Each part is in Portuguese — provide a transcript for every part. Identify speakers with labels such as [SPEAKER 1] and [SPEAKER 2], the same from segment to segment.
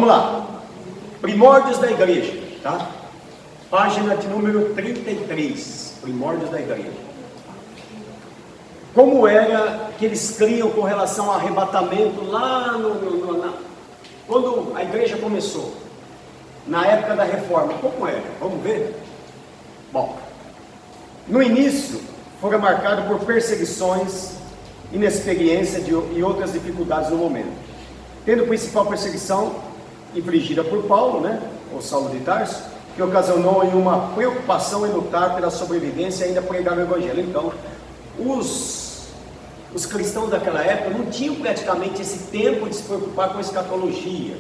[SPEAKER 1] Vamos lá. Primórdios da igreja, tá? Página de número 33. Primórdios da igreja. Como era que eles criam com relação ao arrebatamento lá quando a igreja começou? Na época da reforma, como era? Vamos ver? Bom, no início foram marcados por perseguições, inexperiência e outras dificuldades no momento. Tendo principal perseguição infligida por Paulo, né, ou Saulo de Tarso, que ocasionou em uma preocupação em lutar pela sobrevivência e ainda pregar o evangelho. Então, os cristãos daquela época não tinham praticamente esse tempo de se preocupar com a escatologia.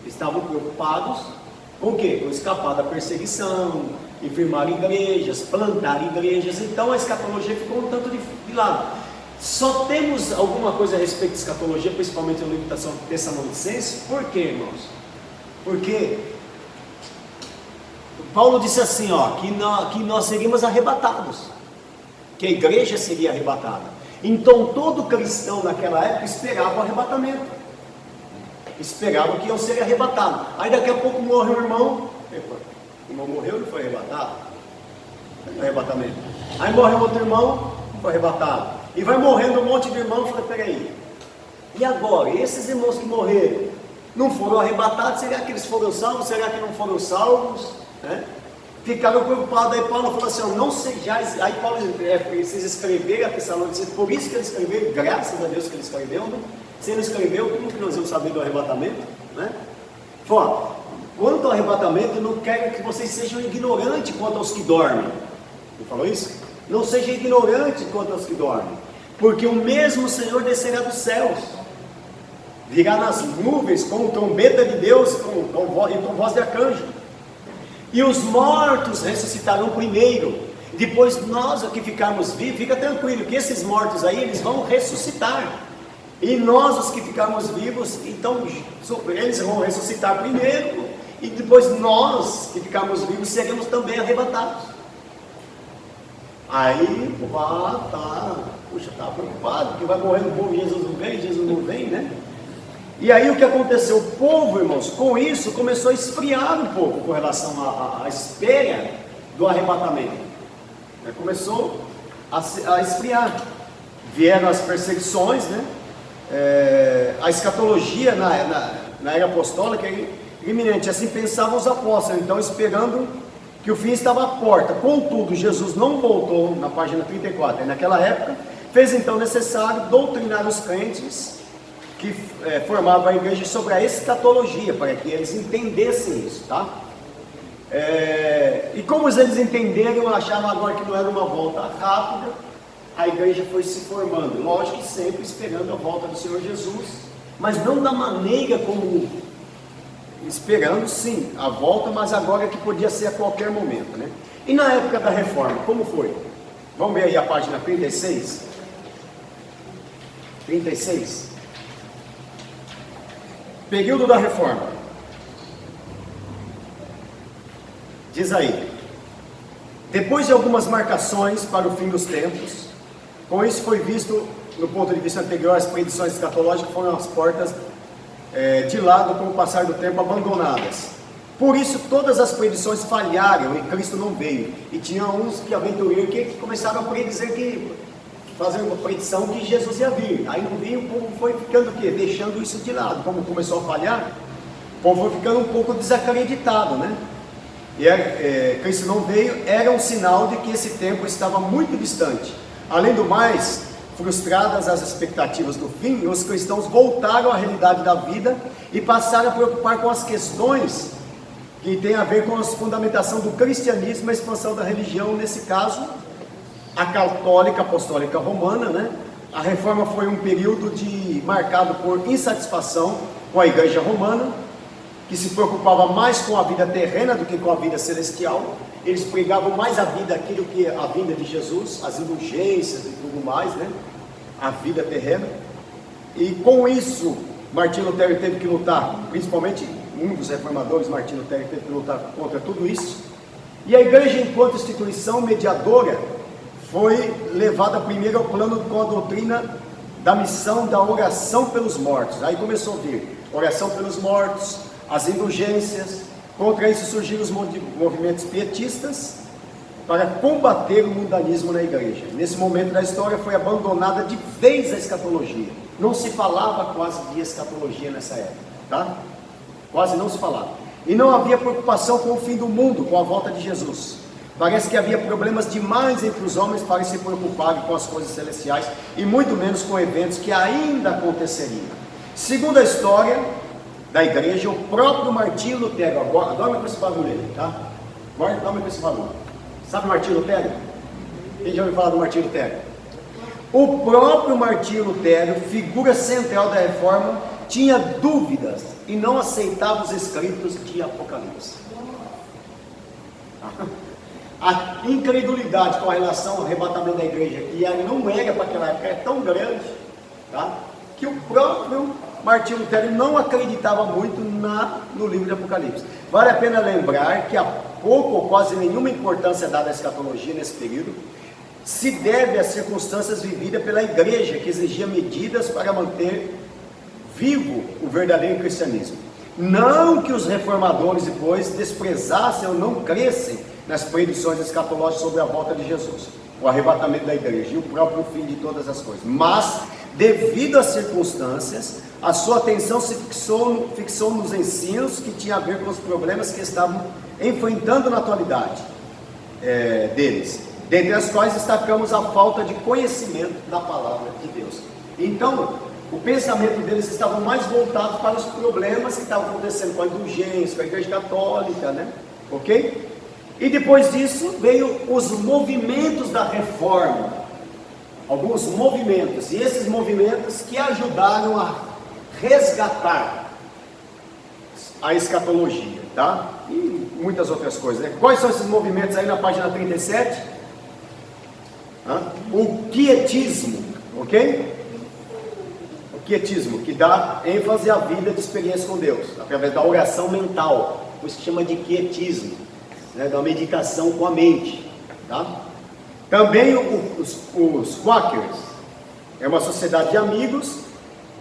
[SPEAKER 1] Eles estavam preocupados com o quê? Com escapar da perseguição, firmar igrejas, plantar igrejas. Então a escatologia ficou um tanto de lado. Só temos alguma coisa a respeito de escatologia, principalmente no livro da Tessalonicenses. Por quê, irmãos? Porque Paulo disse assim, ó, que nós seríamos arrebatados, que a igreja seria arrebatada. Então todo cristão naquela época esperava o arrebatamento, esperava que iam ser arrebatados. Aí daqui a pouco morre um irmão, o irmão morreu, não foi arrebatado, foi arrebatamento. Aí morre outro irmão, foi arrebatado. E vai morrendo um monte de irmãos. Fala, peraí, e agora? E esses irmãos que morreram não foram arrebatados? Será que eles foram salvos? Será que não foram salvos? Né? Ficaram preocupados. Aí Paulo falou assim, não sejais. Aí Paulo vocês escreveram a Tessalonicenses, por isso que ele escreveu, graças a Deus que ele escreveu, né? Se ele escreveu, como que nós vamos saber do arrebatamento? Né? Fala, quanto ao arrebatamento, eu não quero que vocês sejam ignorantes quanto aos que dormem. Ele falou isso? Não seja ignorante quanto aos que dormem, porque o mesmo Senhor descerá dos céus, virá nas nuvens com trombeta de Deus e com voz de arcanjo, e os mortos ressuscitarão primeiro, depois nós que ficarmos vivos. Fica tranquilo que esses mortos aí, eles vão ressuscitar, e nós os que ficarmos vivos, então eles vão ressuscitar primeiro, e depois nós que ficarmos vivos seremos também arrebatados. Aí, puxa, tá preocupado, que vai morrer o povo, Jesus não vem, né? E aí o que aconteceu? O povo, irmãos, com isso começou a esfriar um pouco com relação à espera do arrebatamento. Começou a esfriar. Vieram as perseguições, né? A escatologia na era apostólica é iminente, assim pensavam os apóstolos, então esperando que o fim estava à porta. Contudo, Jesus não voltou, na página 34, naquela época, fez então necessário doutrinar os crentes que formavam a igreja sobre a escatologia, para que eles entendessem isso, tá? E como eles entenderam, achavam agora que não era uma volta rápida, a igreja foi se formando, lógico que sempre esperando a volta do Senhor Jesus, mas não da maneira como... Esperando sim a volta, mas agora que podia ser a qualquer momento, né? E na época da reforma, como foi? Vamos ver aí a página 36. 36. Período da reforma. Diz aí: depois de algumas marcações para o fim dos tempos, com isso foi visto, no ponto de vista anterior, as predições escatológicas foram as portas de lado com o passar do tempo abandonadas. Por isso todas as predições falharam e Cristo não veio. E tinha uns que aventureiros que começaram a predizer fazer uma predição que Jesus ia vir. Aí não veio, o povo foi ficando o quê? Deixando isso de lado. Como começou a falhar, o povo foi ficando um pouco desacreditado, né? E Cristo não veio, era um sinal de que esse tempo estava muito distante. Além do mais, frustradas as expectativas do fim, os cristãos voltaram à realidade da vida e passaram a preocupar com as questões que têm a ver com a fundamentação do cristianismo e a expansão da religião, nesse caso, a católica apostólica romana, né? A reforma foi um período marcado por insatisfação com a igreja romana, que se preocupava mais com a vida terrena do que com a vida celestial. Eles pregavam mais a vida, aquilo que a vinda de Jesus, as indulgências e tudo mais, né? A vida terrena. E com isso, Martinho Lutero teve que lutar, principalmente um dos reformadores, Martinho Lutero, teve que lutar contra tudo isso. E a igreja, enquanto instituição mediadora, foi levada primeiro ao plano com a doutrina da missão da oração pelos mortos. Aí começou a vir oração pelos mortos, as indulgências. Contra isso surgiram os movimentos pietistas para combater o mundanismo na igreja. Nesse momento da história foi abandonada de vez a escatologia. Não se falava quase de escatologia nessa época, tá? Quase não se falava. E não havia preocupação com o fim do mundo, com a volta de Jesus. Parece que havia problemas demais entre os homens para se preocuparem com as coisas celestiais e muito menos com eventos que ainda aconteceriam. Segundo a história da igreja, o próprio Martinho Lutero, agora dorme com esse barulho aí, tá? Dorme com esse barulho. Sabe Martinho Lutero? Quem já ouviu falar do Martinho Lutero? O próprio Martinho Lutero, figura central da reforma, tinha dúvidas e não aceitava os escritos de Apocalipse. A incredulidade com relação ao arrebatamento da igreja, que não era para aquela época, é tão grande, tá? Que o próprio Martinho Lutero não acreditava muito no livro de Apocalipse. Vale a pena lembrar que há pouco ou quase nenhuma importância dada à escatologia nesse período se deve às circunstâncias vividas pela igreja, que exigia medidas para manter vivo o verdadeiro cristianismo. Não que os reformadores depois desprezassem ou não crescem nas predições escatológicas sobre a volta de Jesus, o arrebatamento da igreja e o próprio fim de todas as coisas, mas devido às circunstâncias, a sua atenção se fixou nos ensinos que tinham a ver com os problemas que estavam enfrentando na atualidade deles, dentre as quais destacamos a falta de conhecimento da palavra de Deus. Então, o pensamento deles estava mais voltado para os problemas que estavam acontecendo com a indulgência, com a igreja católica, né? Ok? E depois disso veio os movimentos da reforma, alguns movimentos, e esses movimentos que ajudaram a resgatar a escatologia, tá? E muitas outras coisas, né? Quais são esses movimentos aí na página 37? O quietismo, ok? O quietismo, que dá ênfase à vida de experiência com Deus, através da oração mental, por isso que chama de quietismo, né? Da meditação com a mente, tá? Também os Quakers, é uma sociedade de amigos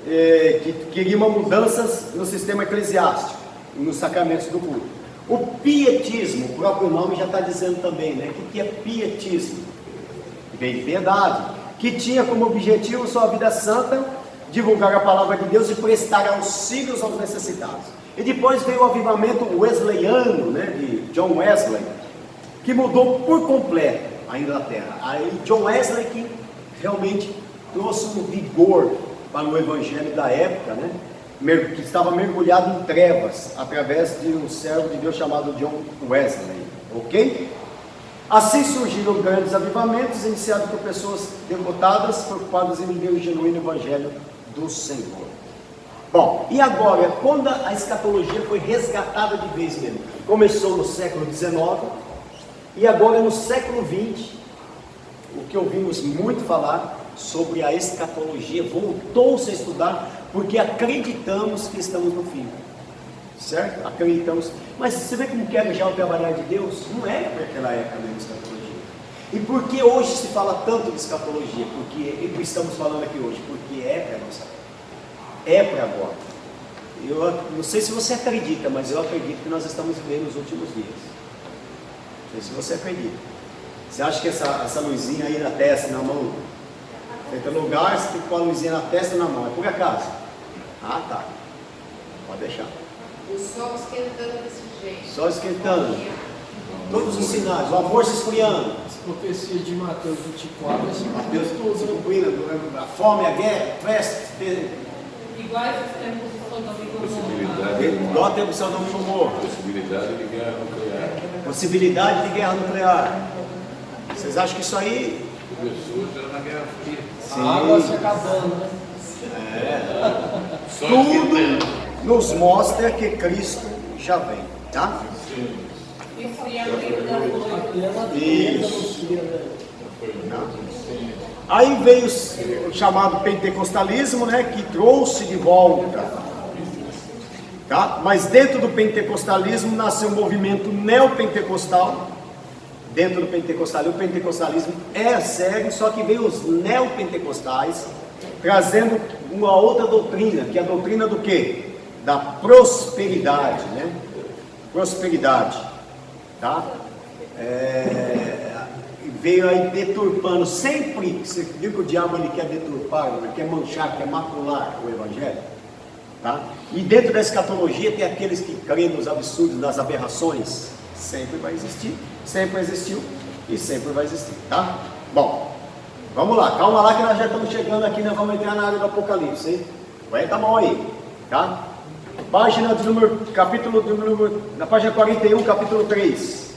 [SPEAKER 1] que queriam mudanças no sistema eclesiástico, nos sacramentos do culto. O pietismo, o próprio nome já está dizendo também, né? O que é pietismo? Vem de piedade, que tinha como objetivo sua vida santa, divulgar a palavra de Deus e prestar auxílios aos necessitados. E depois veio o avivamento wesleyano, né, de John Wesley, que mudou por completo a Inglaterra. Aí John Wesley que realmente trouxe um vigor para o evangelho da época, né, que estava mergulhado em trevas, através de um servo de Deus chamado John Wesley, ok? Assim surgiram grandes avivamentos, iniciados por pessoas devotadas, preocupadas em viver o genuíno evangelho do Senhor. Bom, e agora, quando a escatologia foi resgatada de vez mesmo? Começou no século XIX, e agora no século XX, o que ouvimos muito falar sobre a escatologia, voltou-se a estudar, porque acreditamos que estamos no fim, certo? Acreditamos, mas você vê como que era já o trabalhar de Deus? Não era para aquela época mesmo escatologia. E por que hoje se fala tanto de escatologia? Porque estamos falando aqui hoje, porque é para a nossa época. É para agora. Eu não sei se você acredita, mas eu acredito que nós estamos vivendo os últimos dias. Não sei se você acredita. Você acha que essa luzinha aí na testa, na mão, você entra no lugar, você tem que pôr a luzinha na testa e na mão, é por acaso? Ah, tá. Pode deixar.
[SPEAKER 2] O sol esquentando desse jeito.
[SPEAKER 1] Sol esquentando. Todos os sinais, o amor se esfriando.
[SPEAKER 3] As profecias de Mateus 24,
[SPEAKER 1] Mateus se cumprindo, a fome, a guerra, peste,
[SPEAKER 4] Iguais os tempos de Sodoma e Gomorra.
[SPEAKER 1] igual a tempo de Sodoma e Gomorra.
[SPEAKER 5] Possibilidade de guerra nuclear.
[SPEAKER 1] Possibilidade de guerra nuclear. Vocês acham que isso aí?
[SPEAKER 5] Começou já na Guerra Fria.
[SPEAKER 3] a água se acabando, né?
[SPEAKER 5] Só
[SPEAKER 1] Tudo
[SPEAKER 5] esquentando.
[SPEAKER 1] nos mostra que Cristo já vem, tá?
[SPEAKER 4] Esfriamento da noite.
[SPEAKER 1] Isso. Aí veio o chamado pentecostalismo, né, que trouxe de volta, tá? Mas dentro do pentecostalismo nasceu um movimento neopentecostal. Dentro do pentecostalismo, o pentecostalismo é sério, só que veio os neopentecostais trazendo uma outra doutrina, que é a doutrina do quê? da prosperidade, né? Prosperidade, tá? Veio aí deturpando, sempre, você viu que o diabo ele quer deturpar, ele quer manchar, quer macular o Evangelho, tá? E dentro da escatologia tem aqueles que creem nos absurdos, nas aberrações, sempre vai existir, sempre existiu e sempre vai existir, tá? Bom, vamos lá, calma lá que nós já estamos chegando aqui, nós vamos entrar na área do Apocalipse, hein? Aguenta a mão aí, tá? Página de número, na página 41, capítulo 3.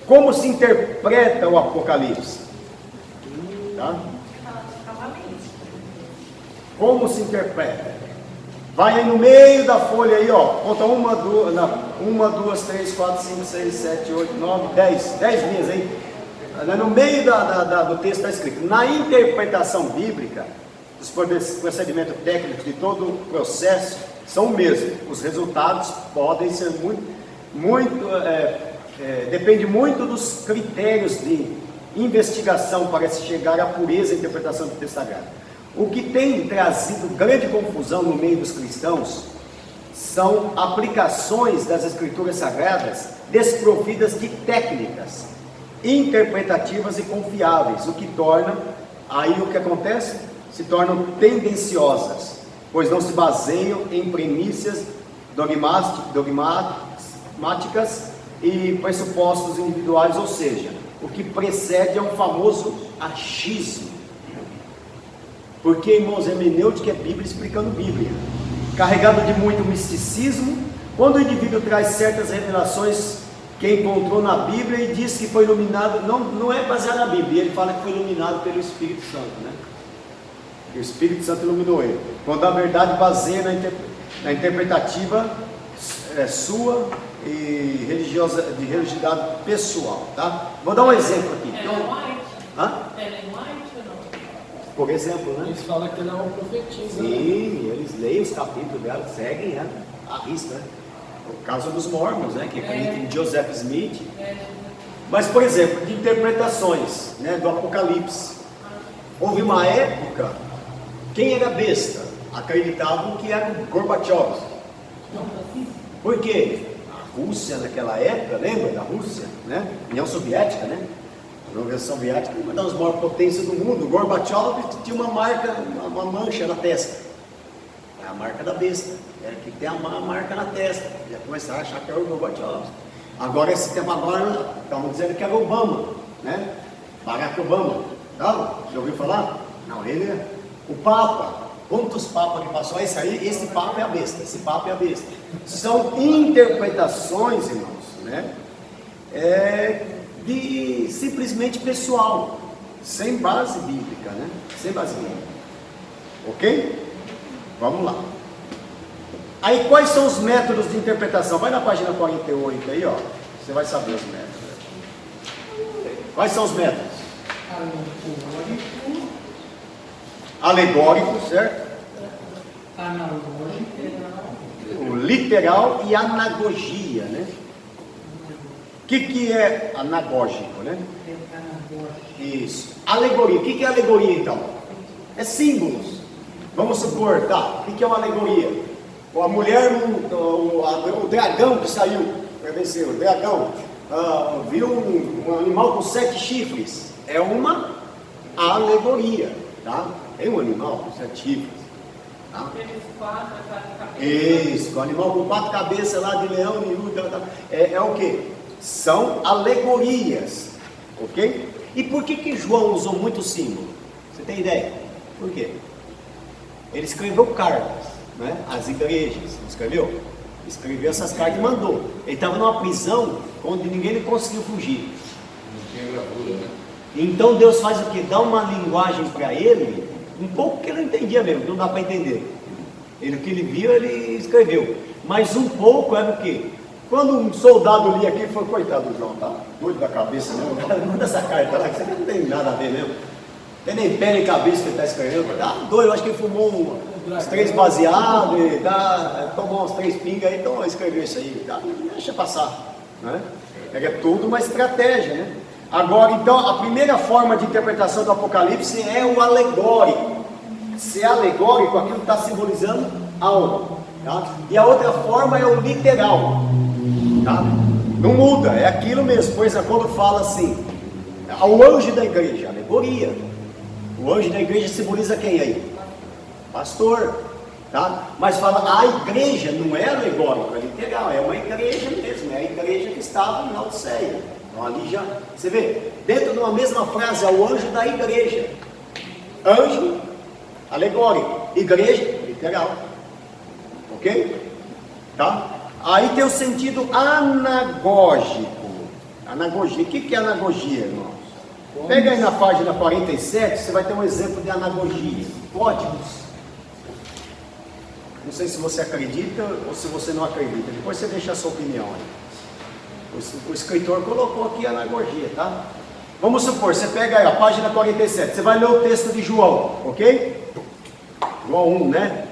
[SPEAKER 1] Como se interpreta o Apocalipse? Tá? Como se interpreta? Vai aí no meio da folha aí, ó. Conta 1, 2, 3, 4, 5, 6, 7, 8, 9, 10 linhas aí. No meio do texto está escrito: na interpretação bíblica, os procedimentos técnicos de todo o processo são o mesmo. Os resultados podem ser depende muito dos critérios de investigação para se chegar à pureza e interpretação do texto sagrado. O que tem trazido grande confusão no meio dos cristãos são aplicações das escrituras sagradas desprovidas de técnicas interpretativas e confiáveis, o que torna, aí o que acontece? Se tornam tendenciosas, pois não se baseiam em premissas dogmáticas e pressupostos individuais, ou seja, o que precede é um famoso achismo. Porque, irmãos, hermenêutica é Bíblia explicando Bíblia, carregado de muito misticismo. Quando o indivíduo traz certas revelações que encontrou na Bíblia e diz que foi iluminado, não é baseado na Bíblia, ele fala que foi iluminado pelo Espírito Santo, né? E o Espírito Santo iluminou ele, quando a verdade baseia na interpretativa sua e de religiosidade pessoal, tá? Vou dar um exemplo aqui.
[SPEAKER 4] Ellen White?
[SPEAKER 1] Hã?
[SPEAKER 4] Ellen White ou não?
[SPEAKER 1] Por exemplo, né?
[SPEAKER 3] Eles falam que ela é uma profetisa.
[SPEAKER 1] Sim, eles leem os capítulos dela, seguem a risca, né? O caso dos mormons, né? Que acreditam em Joseph Smith. Mas, por exemplo, de interpretações, né, do Apocalipse. Houve uma época, quem era besta? Acreditavam que era o Gorbachev. Por quê? A Rússia naquela época, lembra da Rússia, né? União Soviética, né? A União Soviética foi uma das maiores potências do mundo. O Gorbachev tinha uma marca, uma mancha na testa. É a marca da besta. Era que tem uma marca na testa. Já começaram a achar que era o Gorbachev. Agora, esse tempo agora, estamos dizendo que era Obama, né? Barack Obama. Não? Já ouviu falar? Não, ele é o Papa. Quantos papas que passou? Esse papa é a besta, esse papa é a besta. São interpretações, irmãos, né? De simplesmente pessoal, sem base bíblica, né? Sem base bíblica. Ok? Vamos lá. Aí, quais são os métodos de interpretação? Vai na página 48 aí, ó. Você vai saber os métodos. Quais são os métodos? Alegórico, certo? O literal e anagogia, né? O que é anagógico, né? Isso. Alegoria. O que é alegoria, então? É símbolos. Vamos supor, tá? O que é uma alegoria? A mulher, o dragão que saiu para vencer, o dragão viu um animal com 7 chifres. É uma alegoria, tá? Tem um animal com 7 chifres. Tá?
[SPEAKER 4] Aqueles 4 cabeças.
[SPEAKER 1] Isso, o animal com 4 cabeças lá de leão, é o que? São alegorias, ok? E por que João usou muito símbolo? Você tem ideia? Por quê? Ele escreveu cartas, né? As igrejas, não escreveu? Escreveu essas cartas e mandou. Ele estava numa prisão onde ninguém conseguiu fugir.
[SPEAKER 5] Não tinha gravura, né?
[SPEAKER 1] Então Deus faz o quê? Dá uma linguagem para ele, um pouco que ele não entendia mesmo, não dá para entender. O que ele viu, ele escreveu. Mas um pouco era o quê? Quando um soldado lia aqui, ele falou: coitado do João, tá doido da cabeça mesmo. Manda essa carta lá, que você não tem nada a ver mesmo. Tem nem pé nem cabeça que ele está escrevendo. Tá doido, eu acho que ele fumou uns 3 baseados, tomou uns 3 pingas, então escreveu isso aí. Tá? Deixa passar. Né? É tudo uma estratégia, né? Agora, então, a primeira forma de interpretação do Apocalipse é o alegórico. Se é alegórico, aquilo está simbolizando algo. Tá? E a outra forma é o literal. Tá? Não muda, é aquilo mesmo. Por exemplo, quando fala assim, ao anjo da igreja, alegoria. O anjo da igreja simboliza quem aí? Pastor. Tá? Mas fala, a igreja não é alegórico, é literal, é uma igreja mesmo, é a igreja que estava na Odisseia. Então ali já, você vê, dentro de uma mesma frase, é o anjo da igreja. Anjo, alegórico, igreja, literal. Ok? Tá? Aí tem o sentido anagógico. Anagogia, o que é anagogia, irmãos? Pega aí na página 47, você vai ter um exemplo de anagogia. Códigos. Não sei se você acredita ou se você não acredita. Depois você deixa a sua opinião aí. O escritor colocou aqui a anagogia, tá? Vamos supor, você pega aí a página 47. Você vai ler o texto de João, ok? João 1, né?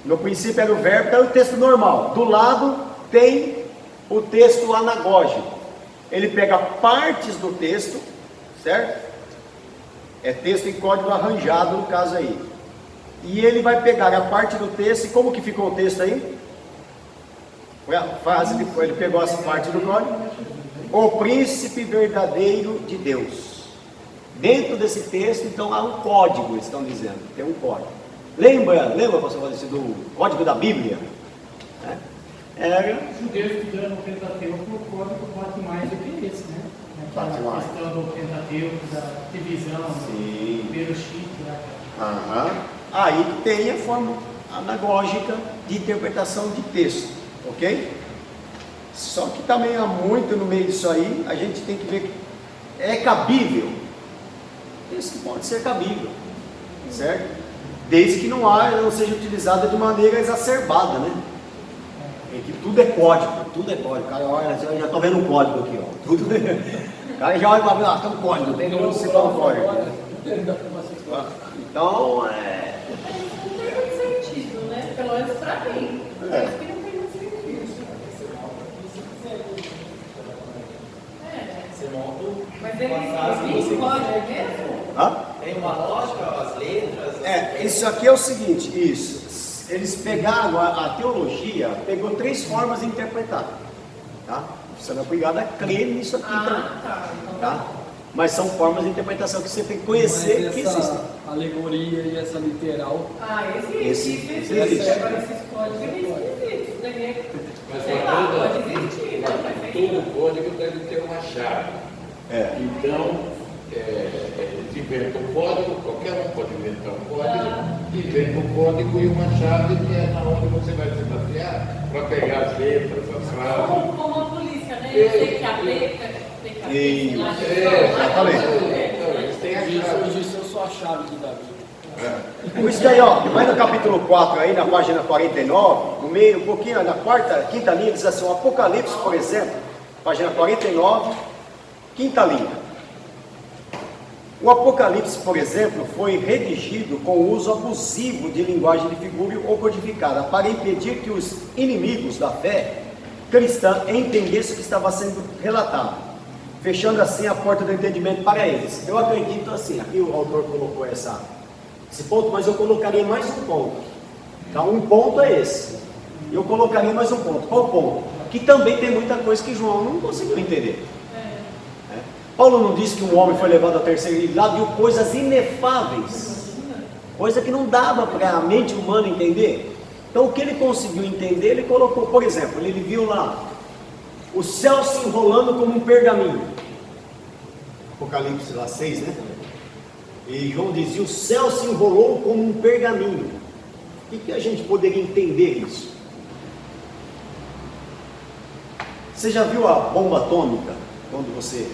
[SPEAKER 1] No princípio era o verbo, tá o texto normal. Do lado tem o texto anagógico. Ele pega partes do texto, certo? É texto em código arranjado no caso aí. E ele vai pegar a parte do texto, e como que ficou o texto aí? Foi a frase, ele pegou essa parte do código. O príncipe verdadeiro de Deus. Dentro desse texto, então, há um código, eles estão dizendo, tem um código. Lembra, pastor Valdeci, do código da Bíblia? Era...
[SPEAKER 6] Os judeus estudando o Pentateuco, o código bate mais do que esse, né?
[SPEAKER 1] Bate
[SPEAKER 6] Aquela
[SPEAKER 1] mais.
[SPEAKER 6] questão do Pentateuco, da divisão,
[SPEAKER 1] Sim.
[SPEAKER 6] do primeiro chifre, né?
[SPEAKER 1] Aham. Aí tem a forma anagógica de interpretação de texto, ok? Só que também há muito no meio disso aí, a gente tem que ver que é cabível. Isso pode ser cabível, certo? Desde que não seja utilizada de maneira exacerbada, né? É que tudo é código, O cara olha, eu já estou vendo um código aqui, ó. Tudo O cara já olha para ver, tem um código, tem que citar um código. Então,
[SPEAKER 4] Não tem muito sentido, né? Pelo menos pra mim.
[SPEAKER 1] É.
[SPEAKER 4] Acho que não tem muito sentido.
[SPEAKER 3] Você monta
[SPEAKER 4] Mas ele pode mesmo?
[SPEAKER 1] hã?
[SPEAKER 3] tem uma lógica, as letras.
[SPEAKER 1] Isso aqui é o seguinte, eles pegaram, a teologia pegou 3 formas de interpretar, tá? Você não é obrigado a crer nisso aqui também,
[SPEAKER 4] Tá. Então
[SPEAKER 1] tá? Mas são formas de interpretação que você tem que conhecer que
[SPEAKER 3] essa
[SPEAKER 1] existem.
[SPEAKER 3] alegoria e essa literal.
[SPEAKER 4] Existe.
[SPEAKER 1] Existe.
[SPEAKER 4] Agora esses códigos é esquisitos. Daí
[SPEAKER 5] Mas
[SPEAKER 4] sei
[SPEAKER 5] para
[SPEAKER 4] lá,
[SPEAKER 5] toda-
[SPEAKER 4] pode existir. Mas
[SPEAKER 5] todo código deve ter uma chave.
[SPEAKER 1] É.
[SPEAKER 5] Então, eles inventam um código, qualquer um pode inventar um código, inventa um código e uma chave que é na onde você vai se basear para pegar as letras, as frases.
[SPEAKER 4] como a polícia, né? Eu sei que a letra, tem que
[SPEAKER 1] E-
[SPEAKER 4] lá.
[SPEAKER 1] exatamente.
[SPEAKER 5] Então, eles têm a chave.
[SPEAKER 3] Hoje isso eu sou a chave de Davi.
[SPEAKER 1] Por isso daí, ó, vai no capítulo 4 aí, na página 49, no meio, um pouquinho, na quinta linha, diz assim, o Apocalipse, por exemplo, página 49, quinta linha. O Apocalipse, por exemplo, foi redigido com o uso abusivo de linguagem de figura ou codificada, para impedir que os inimigos da fé cristã entendessem o que estava sendo relatado, fechando assim a porta do entendimento para eles. Eu acredito assim, aqui o autor colocou esse ponto, mas eu colocaria mais um ponto. Então, um ponto é esse. Eu colocaria mais um ponto. Qual ponto? Que também tem muita coisa que João não conseguiu entender. Paulo não disse que um homem foi levado ao terceiro e lá viu coisas inefáveis, coisa que não dava para a mente humana entender. Então, o que ele conseguiu entender, ele colocou, por exemplo, ele viu lá o céu se enrolando como um pergaminho. Apocalipse lá 6, né? E João dizia: o céu se enrolou como um pergaminho. O que a gente poderia entender isso? Você já viu a bomba atômica? Quando você...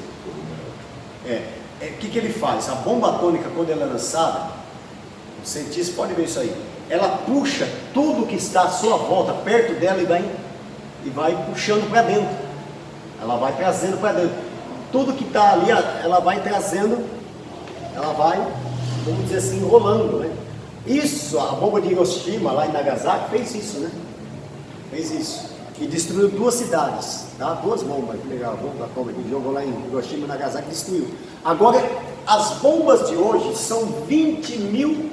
[SPEAKER 1] o que ele faz? A bomba atômica, quando ela é lançada, os cientistas podem ver isso aí, ela puxa tudo que está à sua volta, perto dela, e vai puxando para dentro. Ela vai trazendo para dentro. Tudo que está ali, ela vai trazendo, ela vai, vamos dizer assim, enrolando, né? Isso, a bomba de Hiroshima, lá em Nagasaki, fez isso, né? Fez isso. E destruiu 2 cidades, tá? 2 bombas, que legal, a bomba atômica que jogou lá em Hiroshima e Nagasaki, destruiu. Agora, as bombas de hoje são 20.000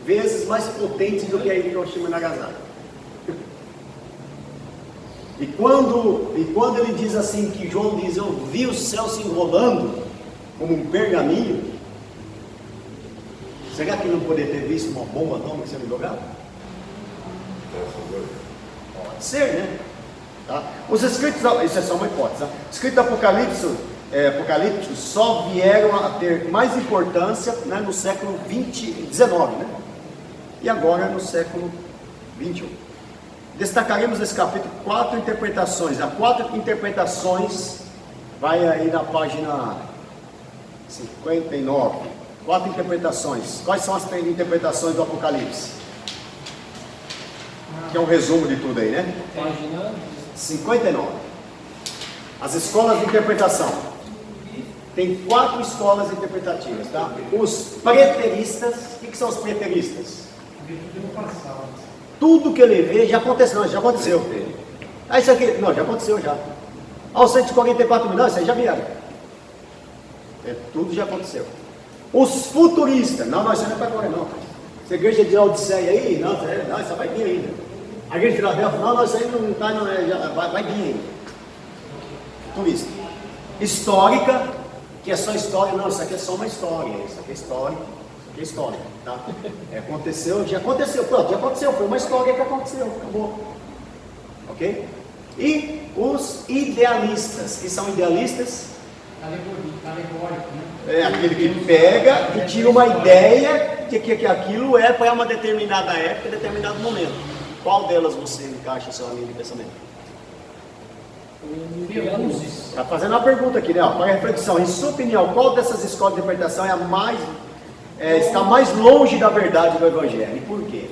[SPEAKER 1] vezes mais potentes do que a Hiroshima e Nagasaki. E quando ele diz assim, que João diz, eu vi o céu se enrolando como um pergaminho, será que ele não poderia ter visto uma bomba atômica sendo jogada? Pode ser, né? Tá? Os escritos, isso é só uma hipótese, tá? Os escritos apocalípticos só vieram a ter mais importância, né, no século XIX, né? E agora no século XXI. Destacaremos nesse capítulo 4 interpretações. Há 4 interpretações, vai aí na página 59. 4 interpretações. Quais são as interpretações do Apocalipse? Que é um resumo de tudo aí, né?
[SPEAKER 3] Página
[SPEAKER 1] 59. As escolas de interpretação. Tem 4 escolas interpretativas, tá? Os preteristas. O que são os preteristas?
[SPEAKER 6] Virtude no passado.
[SPEAKER 1] Tudo que ele vê já aconteceu. Não, já aconteceu. Ah, isso aqui, não, já aconteceu já. Ah, os 144 mil, não, isso aí já vieram. Tudo já aconteceu. Os futuristas, não, isso não é para agora não. Essa igreja de Laodiceia aí, não, isso vai vir ainda. A igreja de Filadélfia, não, isso aí não está, vai vir ainda. Futurista. Histórica, que é só história, não, isso aqui é só uma história, isso aqui é história. Que história, tá? Aconteceu, já aconteceu, pronto, já aconteceu, foi uma história que aconteceu, acabou. Ok? E os idealistas, que são idealistas?
[SPEAKER 6] Alegórico, né?
[SPEAKER 1] É aquele que pega e tira uma ideia de que aquilo é para uma determinada época, determinado momento. Qual delas você encaixa em sua linha de pensamento? Está fazendo uma pergunta aqui, né? Ó, para a reflexão, em sua opinião, qual dessas escolas de interpretação é a mais... está mais longe da verdade do Evangelho? E por quê?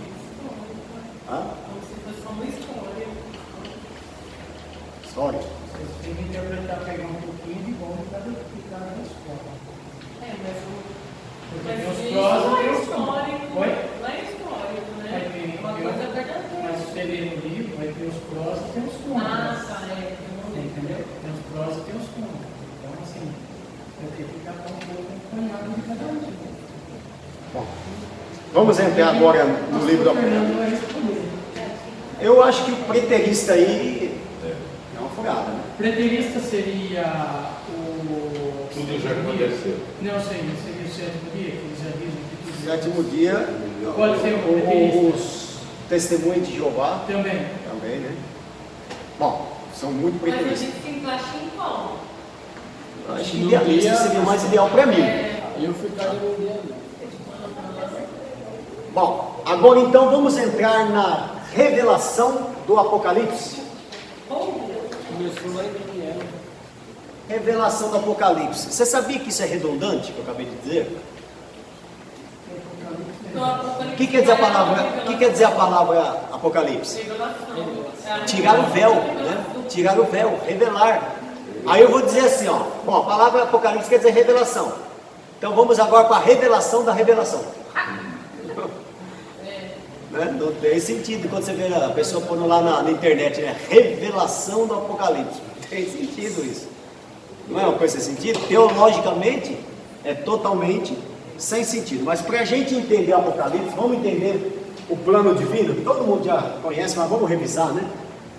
[SPEAKER 1] História.
[SPEAKER 6] Vocês têm que interpretar, pegar um pouquinho de bom de cada escola. Porque tem os prós e tem os contras. Oi?
[SPEAKER 4] Lá é histórico,
[SPEAKER 6] Vai
[SPEAKER 4] né?
[SPEAKER 6] ter,
[SPEAKER 4] Uma coisa é verdadeira.
[SPEAKER 6] mas se você ler no livro, vai ter os prós e tem os contras.
[SPEAKER 4] Ah, tá, é.
[SPEAKER 6] Entendeu? Tem os prós e tem os contras. Então, assim, eu tenho que ficar um pouco acompanhado de cada um.
[SPEAKER 1] Bom, vamos entrar agora no livro do Apocalipse. Eu acho que o preterista aí é uma furada, né?
[SPEAKER 6] Preterista seria o...
[SPEAKER 5] Tudo já aconteceu.
[SPEAKER 6] Não, seria o sétimo dia, que eles avisam que tudo...
[SPEAKER 1] Sétimo dia,
[SPEAKER 6] Pode ser um preterista.
[SPEAKER 1] os testemunhos de Jeová
[SPEAKER 6] Também.
[SPEAKER 1] né? Bom, são muito
[SPEAKER 4] Mas a
[SPEAKER 1] preteristas.
[SPEAKER 4] gente se encaixa em qual?
[SPEAKER 1] Eu acho que idealista seria o mais ideal para mim.
[SPEAKER 3] Eu ficaria no idealista.
[SPEAKER 1] Bom, agora então vamos entrar na revelação do Apocalipse.
[SPEAKER 3] Começou lá em Daniel.
[SPEAKER 1] Revelação do Apocalipse. Você sabia que isso é redundante, que eu acabei de dizer? O que quer dizer a palavra? O que quer dizer a palavra Apocalipse?
[SPEAKER 4] Revelação.
[SPEAKER 1] Tirar o véu, né? Tirar o véu, revelar. Aí eu vou dizer assim, ó. Bom, a palavra Apocalipse quer dizer revelação. Então vamos agora para a revelação da revelação. Né? Não tem sentido quando você vê a pessoa pondo lá na internet, né? Revelação do Apocalipse. Não tem sentido isso. Não é uma coisa sem sentido? Teologicamente é totalmente sem sentido. Mas para a gente entender o Apocalipse, vamos entender o plano divino, que todo mundo já conhece, mas vamos revisar, né?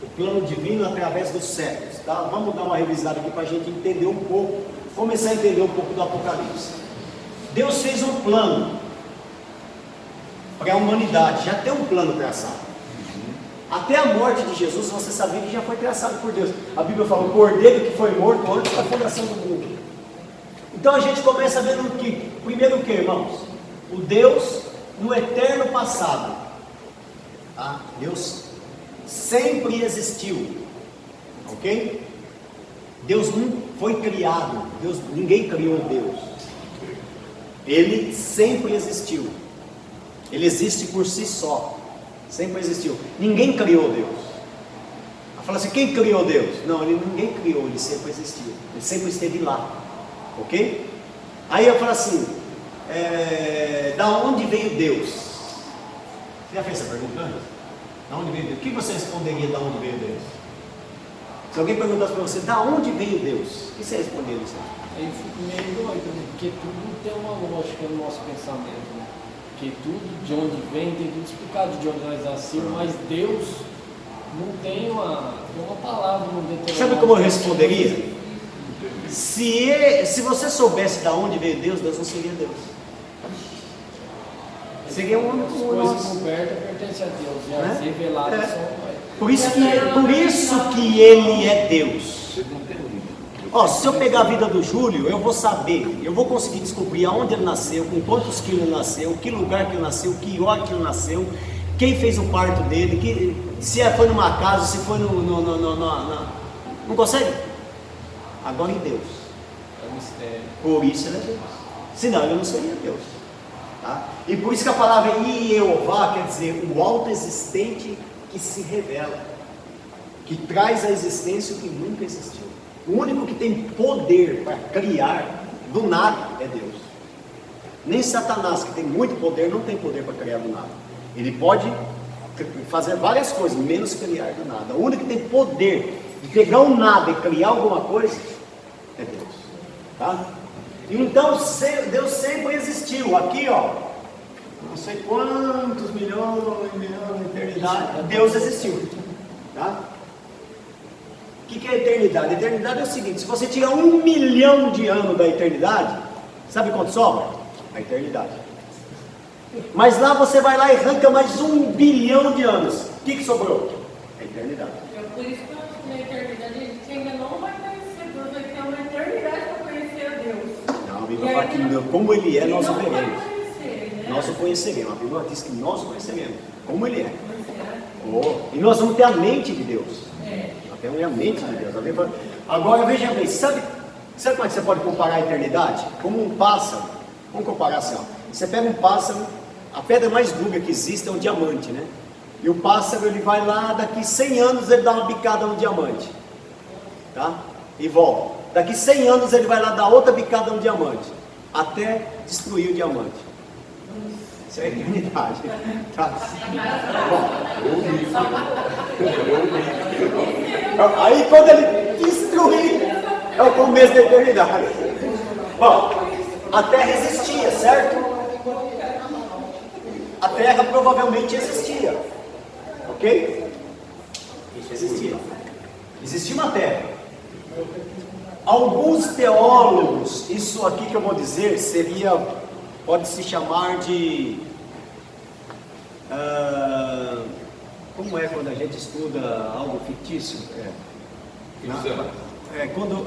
[SPEAKER 1] O plano divino através dos séculos, tá? Vamos dar uma revisada aqui para a gente entender um pouco, começar a entender um pouco do Apocalipse. Deus fez um plano para a humanidade, já tem um plano traçado. Até a morte de Jesus, você sabia que já foi traçado por Deus. A Bíblia fala, o cordeiro que foi morto antes da fundação do mundo. Então a gente começa vendo o que? Primeiro o que, irmãos? O Deus no eterno passado. Tá? Deus sempre existiu. Ok? Deus não foi criado. Ninguém criou Deus. Ele sempre existiu. Ele existe por si só. Sempre existiu. Ninguém criou Deus. Ela fala assim, quem criou Deus? Não, ninguém criou, ele sempre existiu. Ele sempre esteve lá. Ok? Aí eu falo assim, da onde veio Deus? Você já fez essa pergunta antes? Da onde veio Deus? O que você responderia da onde veio Deus? Se alguém perguntasse para você, da onde veio Deus? O que você responderia isso?
[SPEAKER 3] Aí eu fico meio doido, né? Porque tudo tem uma lógica no nosso pensamento, né? Porque tudo de onde vem tem tudo explicado de onde nós nascemos, mas Deus Não tem uma palavra no Deuteronômio.
[SPEAKER 1] Sabe como eu responderia? Se você soubesse de onde veio Deus, Deus não seria Deus. Seria um homem
[SPEAKER 3] As
[SPEAKER 1] como
[SPEAKER 3] coisas
[SPEAKER 1] nós.
[SPEAKER 3] cobertas pertencem a Deus, e
[SPEAKER 1] Né?
[SPEAKER 3] as reveladas
[SPEAKER 1] É.
[SPEAKER 3] são.
[SPEAKER 1] Por isso que ele é Deus.
[SPEAKER 5] Você não tem limite.
[SPEAKER 1] Ó, se eu pegar a vida do Júlio, eu vou saber, eu vou conseguir descobrir aonde ele nasceu, com quantos quilos ele nasceu, que lugar que ele nasceu, que hora que ele nasceu, quem fez o parto dele, se foi numa casa, se foi não consegue? Agora em Deus.
[SPEAKER 3] É um mistério.
[SPEAKER 1] Por isso ele é Deus. Senão ele não seria Deus. Tá? E por isso que a palavra Jeová quer dizer o autoexistente que se revela, que traz à existência o que nunca existiu. O único que tem poder para criar do nada é Deus. Nem Satanás, que tem muito poder, não tem poder para criar do nada. Ele pode fazer várias coisas, menos criar do nada. O único que tem poder de pegar o nada e criar alguma coisa é Deus. Tá? Então Deus sempre existiu. Aqui, ó, não sei quantos milhões de eternidade, Deus existiu. Tá? O que é a eternidade? A eternidade é o seguinte: se você tirar 1 milhão de anos da eternidade, sabe quanto sobra? A eternidade. Mas lá você vai lá e arranca mais 1 bilhão de anos. O que sobrou? A eternidade.
[SPEAKER 4] É por isso que na eternidade a gente ainda não vai conhecer Deus, vai ter uma eternidade para conhecer a Deus.
[SPEAKER 1] Não, a Bíblia fala que como Ele é, nós o
[SPEAKER 4] não vai
[SPEAKER 1] veremos.
[SPEAKER 4] conhecer, né?
[SPEAKER 1] Nós o conheceremos. A Bíblia diz que nós o conheceremos. Como Ele é.
[SPEAKER 4] Mas será?
[SPEAKER 1] Oh, e nós vamos ter a mente de Deus.
[SPEAKER 4] É.
[SPEAKER 1] Nós temos a mente de Deus. A Bíblia fala- Agora veja bem, sabe como é que você pode comparar a eternidade? Como um pássaro. Vamos comparar assim, ó. Você pega um pássaro, a pedra mais dura que existe é um diamante, né? E o pássaro, ele vai lá, daqui 100 anos ele dá uma bicada no diamante, tá? E volta. Daqui 100 anos ele vai lá dar outra bicada no diamante, até destruir o diamante. Isso é a eternidade. Tá? Bom, aí quando ele destruir, é o começo da eternidade. Bom, a Terra existia, certo? A Terra provavelmente existia, ok? Existia. Existia uma Terra. Alguns teólogos, isso aqui que eu vou dizer pode se chamar de como é quando a gente estuda algo fictício?
[SPEAKER 5] Ficção.
[SPEAKER 1] Quando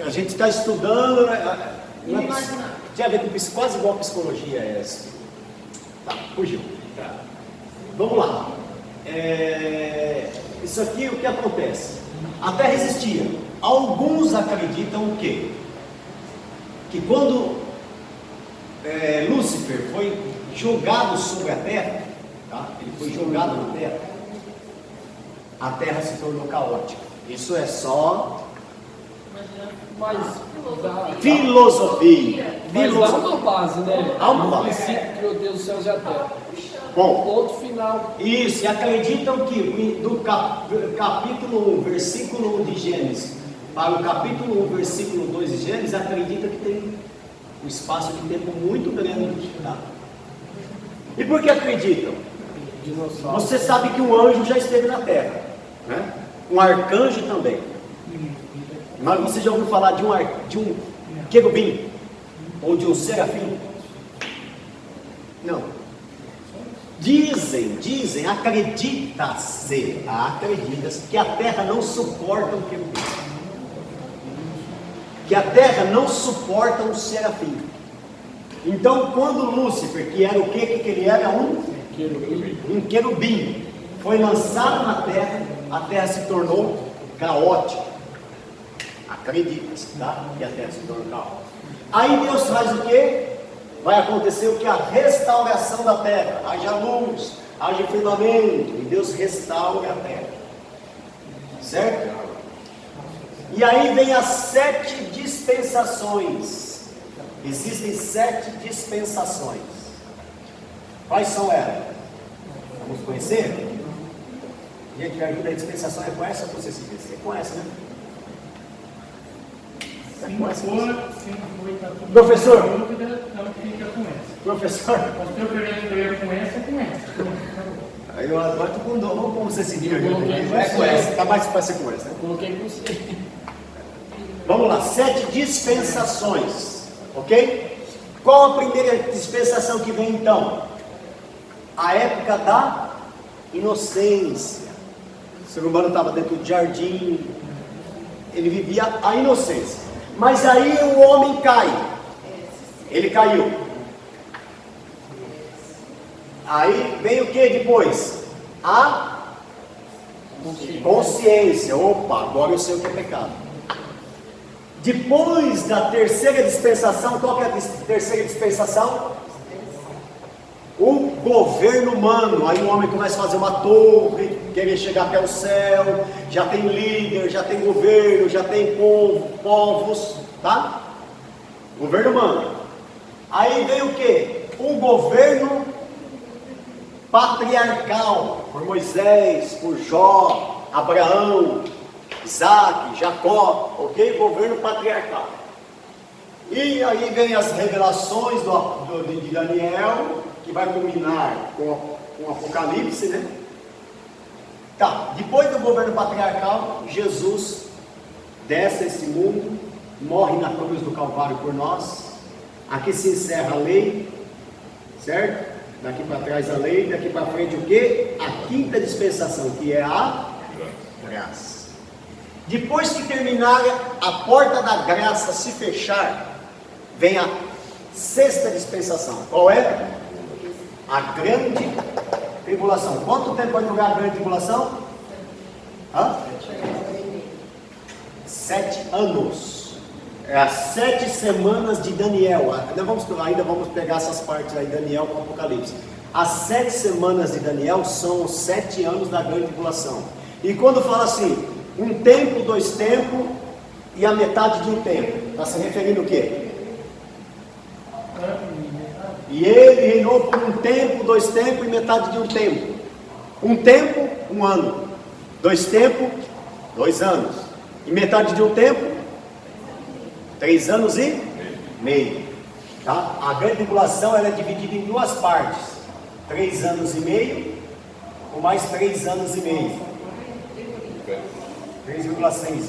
[SPEAKER 1] a gente está estudando, tinha a ver com quase igual a psicologia é essa. Tá, fugiu. Tá. Vamos lá. Isso aqui, o que acontece? A Terra existia. Alguns acreditam o quê? Que quando Lúcifer foi jogado sobre a Terra, tá? Ele foi jogado na Terra, a Terra se tornou caótica. Isso é só
[SPEAKER 3] Mas
[SPEAKER 1] filosofia.
[SPEAKER 3] Mas há uma base, né?
[SPEAKER 1] Há uma
[SPEAKER 3] No
[SPEAKER 1] base.
[SPEAKER 3] princípio criou Deus os céus e a terra.
[SPEAKER 1] Bom,
[SPEAKER 3] Ponto final.
[SPEAKER 1] isso, e acreditam que do capítulo 1, versículo 1 de Gênesis, para o capítulo 1, versículo 2 de Gênesis, acredita que tem um espaço de tempo muito grande. Tá? E por que acreditam?
[SPEAKER 3] Dinossauro.
[SPEAKER 1] Você sabe que um anjo já esteve na Terra, né? Um arcanjo também. Mas você já ouviu falar de um querubim? Ou de um serafim? Não. Dizem, acredita-se que a Terra não suporta um querubim. Que a Terra não suporta um serafim. Então, quando Lúcifer, que era o que ele era? Um querubim, foi lançado na Terra, a Terra se tornou caótica. Acredita-se, tá? Que a Terra se tornou caótica. Aí Deus faz o quê? Vai acontecer o que? A restauração da Terra. Haja luz, haja firmamento, e Deus restaura a Terra. Certo? E aí vem as 7 dispensações. Existem 7 dispensações. Quais são elas? Vamos conhecer? Gente, que ajuda a dispensação, reconhece ou você se diz? Você conhece, né?
[SPEAKER 6] Se não for, tá tudo
[SPEAKER 1] Professor.
[SPEAKER 6] na dúvida, então fica com essa.
[SPEAKER 1] Professor,
[SPEAKER 6] Mas se eu querendo ler com essa, é com essa.
[SPEAKER 1] Aí eu agora tô com dó, vamos como você se viu aqui.
[SPEAKER 3] coloquei
[SPEAKER 1] Vai com essa, tá mais fácil com essa.
[SPEAKER 3] Eu coloquei com você.
[SPEAKER 1] Vamos lá, 7 dispensações, ok? Qual a primeira dispensação que vem então? A época da inocência. O ser humano estava dentro do jardim, ele vivia a inocência. Mas aí o homem cai, ele caiu. Aí vem o que depois? A consciência. Opa, agora eu sei o que é pecado. Depois da terceira dispensação, qual que é a terceira dispensação? O governo humano. Aí o homem começa a fazer uma torre, querer chegar até o céu, já tem líder, já tem governo, já tem povos, tá? Governo humano. Aí vem o que? O governo patriarcal, por Moisés, por Jó, Abraão, Isaac, Jacó, ok? Governo patriarcal. E aí vem as revelações de Daniel, que vai culminar com o Apocalipse, né? Tá, depois do governo patriarcal, Jesus desce a esse mundo, morre na cruz do Calvário por nós. Aqui se encerra a lei, certo? Daqui para trás a lei, daqui para frente o quê? A quinta dispensação, que é a graça. Depois que terminar a porta da graça se fechar, vem a sexta dispensação. Qual é? A grande tribulação. Quanto tempo vai durar a grande tribulação? 7 anos. É as 7 semanas de Daniel. Ainda vamos pegar essas partes aí, Daniel com Apocalipse. As 7 semanas de Daniel são os 7 anos da grande tribulação. E quando fala assim, um tempo, 2 tempos e a metade de um tempo, está se referindo o quê? E ele reinou por um tempo, 2 tempos e metade de um tempo. Um tempo, 1 ano. 2 tempos, 2 anos. E metade de um tempo, 3 anos e meio. Tá? A grande tribulação ela é dividida em 2 partes. 3 anos e meio, com mais 3 anos e meio. 3,6.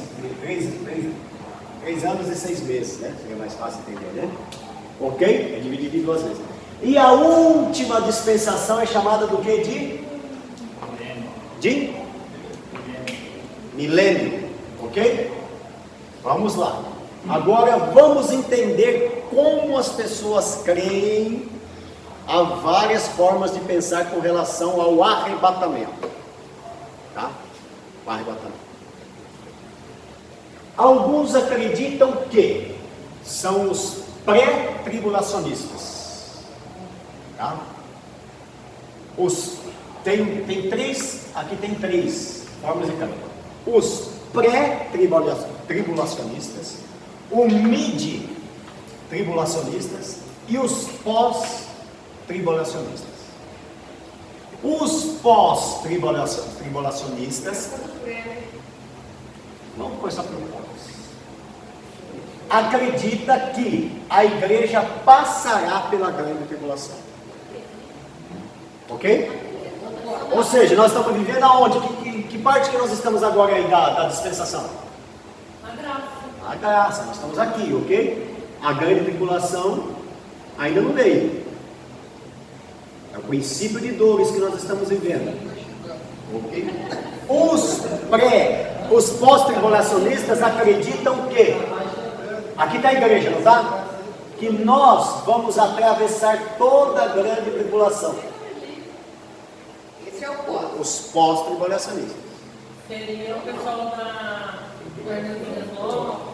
[SPEAKER 1] 3 anos e 6 meses, né? Seria mais fácil entender, né? Ok? É dividido em 2 vezes. E a última dispensação é chamada do que? De milênio. Ok? Vamos lá. Agora vamos entender como as pessoas creem. Há várias formas de pensar com relação ao arrebatamento. Tá? O arrebatamento. Alguns acreditam que são os pré-tribulacionistas. Tá? Tem 3, aqui tem 3 formas de crer. Os pré-tribulacionistas, o mid-tribulacionistas e os pós-tribulacionistas. Os pós-tribulacionistas, vamos começar pelo pós. Acredita que a igreja passará pela grande tribulação. Ok? Ou seja, nós estamos vivendo aonde? Que parte que nós estamos agora aí da dispensação?
[SPEAKER 4] A graça.
[SPEAKER 1] A graça, nós estamos aqui, ok? A grande tribulação ainda não veio. É o princípio de dores que nós estamos vivendo. Ok? Os pós-tribulacionistas acreditam que, aqui está a igreja, não está? Que nós vamos atravessar toda a grande tribulação.
[SPEAKER 2] Esse é o pós.
[SPEAKER 1] Os pós-tribulacionistas.
[SPEAKER 4] Seria o pessoal da Guarda-Vidas Nova.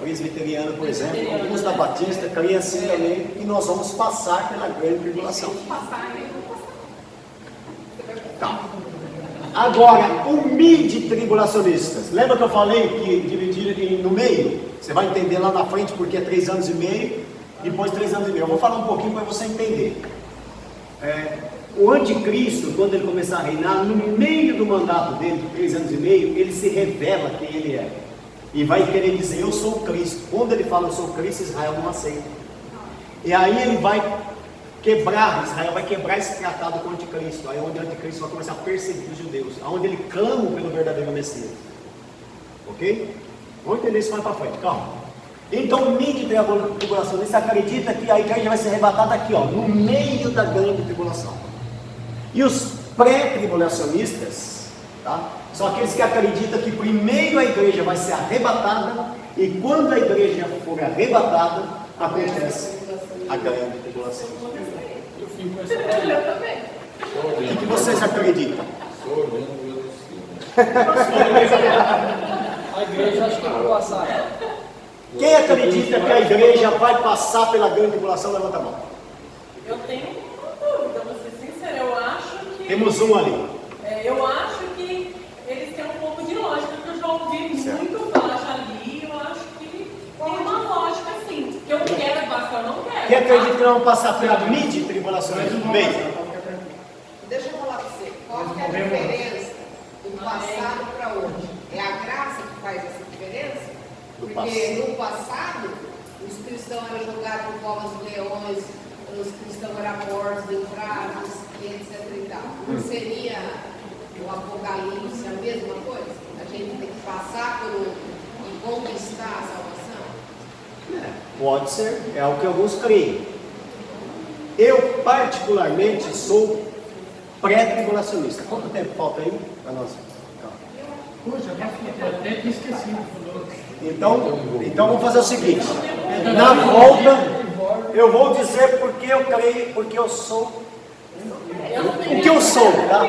[SPEAKER 1] Presbiteriano, por exemplo, alguns da Batista creem assim também, que nós vamos passar pela grande tribulação. Tá. Agora, o mid-tribulacionistas. Lembra que eu falei que dividir no meio? Você vai entender lá na frente porque é 3 anos e meio, depois 3 anos e meio. Eu vou falar um pouquinho para você entender. O anticristo, quando ele começar a reinar, no meio do mandato dele, de 3 anos e meio, ele se revela quem ele é. E vai querer dizer, eu sou o Cristo. Quando ele fala, eu sou o Cristo, Israel não aceita. E aí ele vai quebrar, Israel vai quebrar esse tratado com o anticristo, aí onde o anticristo vai começar a perseguir os judeus, aonde ele clama pelo verdadeiro Messias. Ok? Vamos entender isso mais para frente, calma. Então, o mídia tribulacionista acredita que a igreja vai ser arrebatada aqui, ó, no meio da grande tribulação. E os pré-tribulacionistas, tá? São aqueles que acreditam que primeiro a igreja vai ser arrebatada, e quando a igreja for arrebatada, acontece a grande tribulação.
[SPEAKER 3] Eu fico com essa ideia.
[SPEAKER 4] Eu também.
[SPEAKER 1] O que vocês acreditam?
[SPEAKER 5] Só olhando eu de cima.
[SPEAKER 3] A igreja acho que vai passar.
[SPEAKER 1] Quem acredita que a igreja vai passar pela grande tribulação, levanta a mão.
[SPEAKER 4] Eu tenho uma dúvida, vou ser sincera, eu acho que...
[SPEAKER 1] Temos um ali.
[SPEAKER 4] Eu acho que eles têm um pouco de lógica, porque eu já ouvi muito falar já ali, eu acho que tem uma lógica assim, que eu quero passar, eu não quero.
[SPEAKER 1] Quem acredita que não vão passar pela mídia tribulação? Bem,
[SPEAKER 2] Deixa eu falar para você, qual que é a diferença do passado para hoje? É a graça que faz essa diferença?
[SPEAKER 1] Do
[SPEAKER 2] Porque no passado, os cristãos eram jogados por covas de leões, os cristãos eram mortos, naufrágios, e etc e tal. Não seria o Apocalipse a mesma coisa? A gente tem que passar e conquistar a salvação?
[SPEAKER 1] pode ser, é o que alguns creem. Eu, particularmente, sou pré-tribulacionista. Quanto tempo falta aí para nós?
[SPEAKER 6] Puxa, eu até tinha esquecido.
[SPEAKER 1] Então vamos fazer o seguinte: na volta, eu vou dizer porque eu creio, porque eu sou o que eu sou, tá?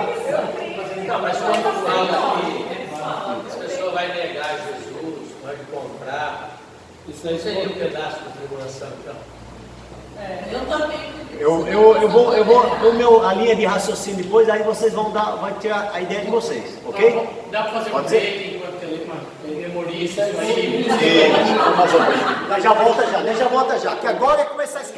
[SPEAKER 3] Não, mas quando fala que as pessoas vão negar Jesus, vai comprar, isso aí seria um pedaço da tribulação, então.
[SPEAKER 4] Eu também.
[SPEAKER 1] Eu vou a linha de raciocínio depois, aí vocês vai tirar a ideia de vocês, ok?
[SPEAKER 6] Dá para fazer
[SPEAKER 1] Pode
[SPEAKER 6] um
[SPEAKER 1] ser?
[SPEAKER 6] break enquanto ele memoriza isso aí.
[SPEAKER 1] Vamos fazer um break. Já volta já, que agora é começar a esquecer.